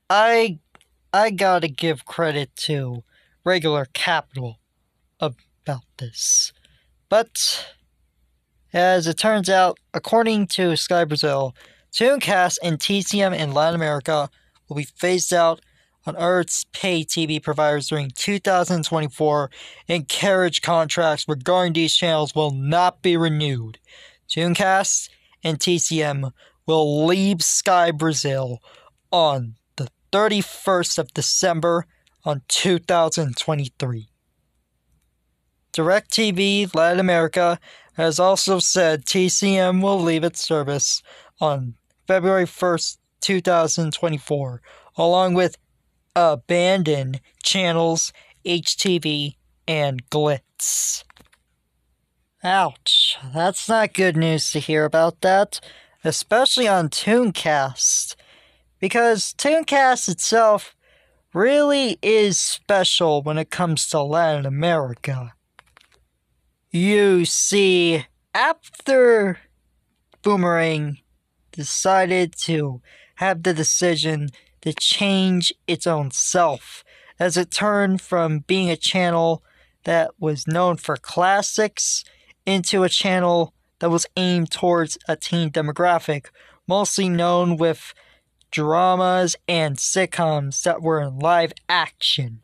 I gotta give credit to RegularCapital about this. But as it turns out, according to Sky Brazil, Tooncast and TCM in Latin America will be phased out on Earth's pay TV providers during 2024, and carriage contracts regarding these channels will not be renewed. Tooncast and TCM will leave Sky Brazil on the 31st of December on 2023. DirecTV Latin America has also said TCM will leave its service on February 1st, 2024, along with abandoned channels HTV and Glitz. Ouch, that's not good news to hear about that, especially on Tooncast, because Tooncast itself really is special when it comes to Latin America. You see, after Boomerang decided to have the decision to change its own self, as it turned from being a channel that was known for classics into a channel that was aimed towards a teen demographic, mostly known with dramas and sitcoms that were in live action.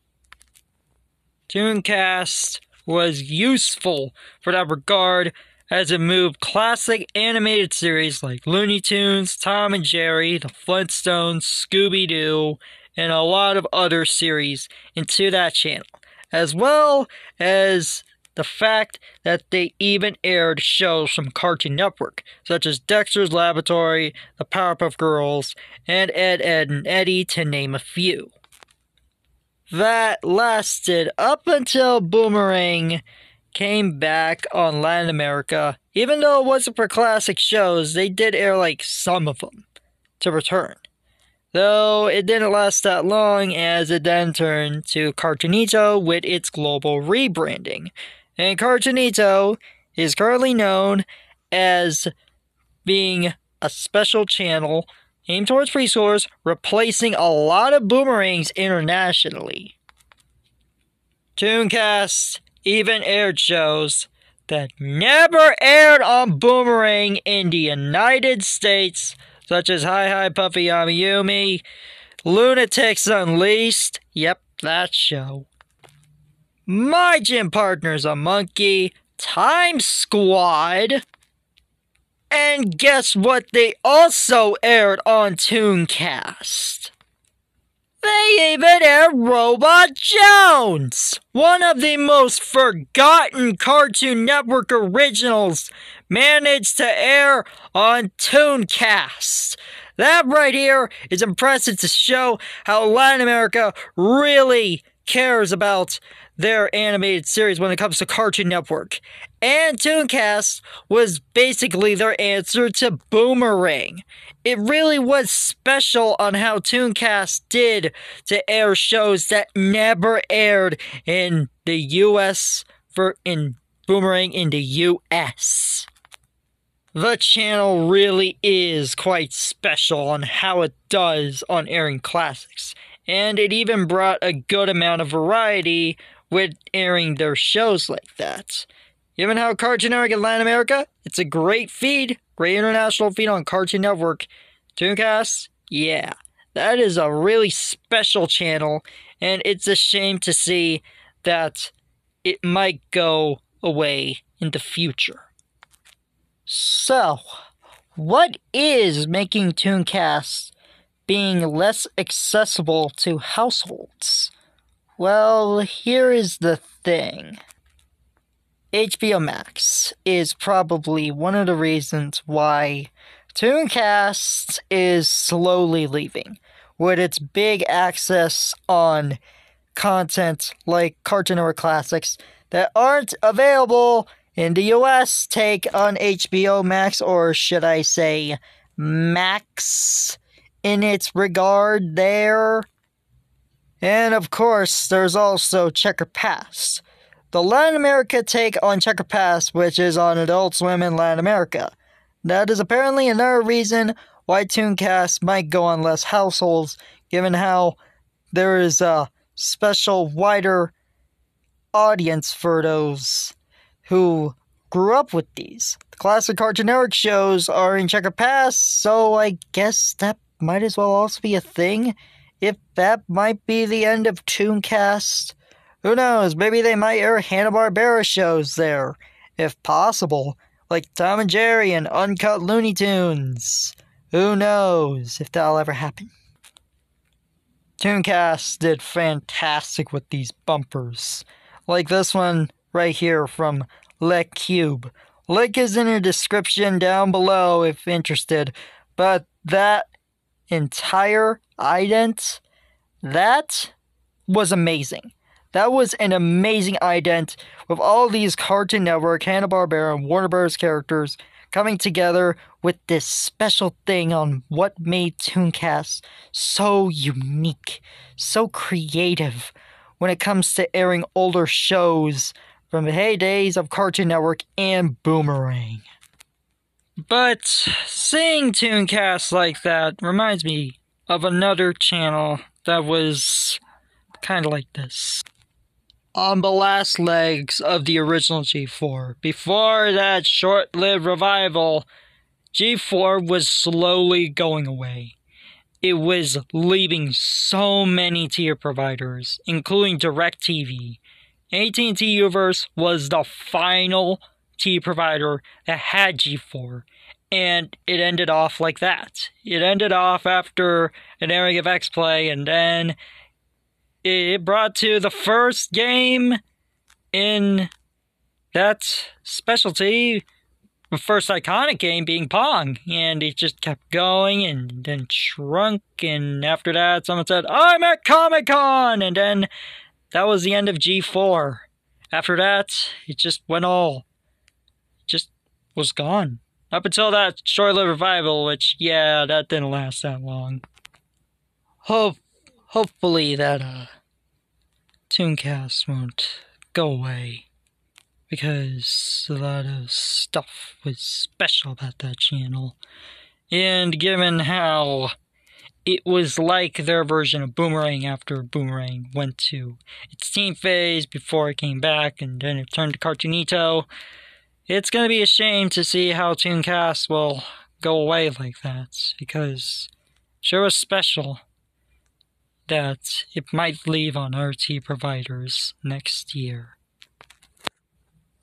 Tooncast was useful for that regard, as it moved classic animated series like Looney Tunes, Tom and Jerry, The Flintstones, Scooby-Doo, and a lot of other series into that channel, as well as the fact that they even aired shows from Cartoon Network, such as Dexter's Laboratory, The Powerpuff Girls, and Ed, Edd and Eddy, to name a few. That lasted up until Boomerang came back on Latin America. Even though it wasn't for classic shows, they did air like some of them to return. Though it didn't last that long, as it then turned to Cartoonito with its global rebranding. And Cartoonito is currently known as being a special channel aimed towards preschoolers, replacing a lot of Boomerangs internationally. Tooncast even aired shows that never aired on Boomerang in the United States, such as Hi Hi Puffy Yami Yumi, Lunatics Unleashed, yep, that show, My Gym Partner's a Monkey, Time Squad, and guess what they also aired on Tooncast? They even aired Robot Jones, one of the most forgotten Cartoon Network originals managed to air on Tooncast. That right here is impressive to show how Latin America really cares about their animated series when it comes to Cartoon Network. And Tooncast was basically their answer to Boomerang. It really was special on how Tooncast did to air shows that never aired in the US in Boomerang in the US. The channel really is quite special on how it does on airing classics, and it even brought a good amount of variety with airing their shows like that. Given how Cartoon Network in Latin America, it's a great feed, great international feed on Cartoon Network. Tooncast, yeah, that is a really special channel, and it's a shame to see that it might go away in the future. So, what is making Tooncast being less accessible to households? Well, here is the thing. HBO Max is probably one of the reasons why Tooncast is slowly leaving, with its big access on content like Cartoon Network classics that aren't available in the US. Take on HBO Max, or should I say Max in its regard there. And of course, there's also Checker Pass, the Latin America take on Checker Pass, which is on Adult Swim in Latin America. That is apparently another reason why Tooncast might go on less households, given how there is a special wider audience for those who grew up with these. The classic Cartoon Network shows are in checker past, so I guess that might as well also be a thing. If that might be the end of Tooncast, who knows, maybe they might air Hanna-Barbera shows there, if possible, like Tom and Jerry and Uncut Looney Tunes. Who knows if that'll ever happen. Tooncast did fantastic with these bumpers, like this one right here from LeCube. Link is in the description down below if interested, but that entire ident, that was amazing. That was an amazing ident with all these Cartoon Network, Hanna-Barbera, and Warner Bros. Characters coming together with this special thing on what made Tooncast so unique, so creative when it comes to airing older shows from the heydays of Cartoon Network and Boomerang. But seeing Tooncast like that reminds me of another channel that was kind of like this. On the last legs of the original G4, before that short-lived revival, G4 was slowly going away. It was leaving so many tier providers, including DirecTV. AT&T Uverse was the final tier provider that had G4, and it ended off like that. It ended off after an airing of X-Play, and then it brought to the first game in that specialty, the first iconic game being Pong, and it just kept going and then shrunk, and after that someone said, I'm at Comic-Con, and then that was the end of G4. After that, it just was gone. Up until that short-lived revival, which, yeah, that didn't last that long. Hopefully that, Tooncast won't go away, because a lot of stuff was special about that channel. And given how it was like their version of Boomerang after Boomerang went to its teen phase before it came back, and then it turned to Cartoonito, it's gonna be a shame to see how Tooncast will go away like that, because it sure was special that it might leave on RT providers next year.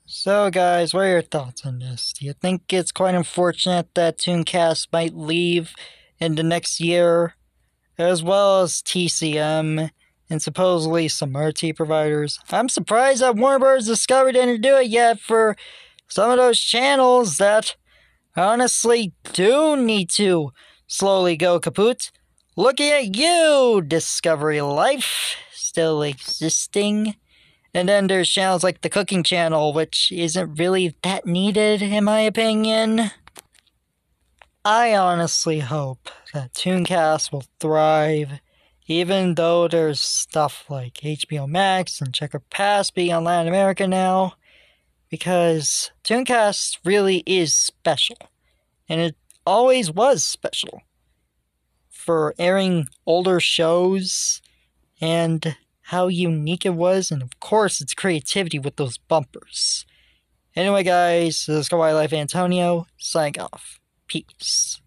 So guys, what are your thoughts on this? Do you think it's quite unfortunate that Tooncast might leave in the next year, as well as TCM and supposedly some RT providers? I'm surprised that Warner Bros. Discovery didn't do it yet for some of those channels that honestly do need to slowly go kaput. Looking at you, Discovery Life, still existing. And then there's channels like the Cooking Channel, which isn't really that needed, in my opinion. I honestly hope that Tooncast will thrive, even though there's stuff like HBO Max and Checker Pass being on Latin America now, because Tooncast really is special, and it always was special, for airing older shows and how unique it was, and of course its creativity with those bumpers. Anyway guys, this is Kawaii Life Antonio, signing off. Peace.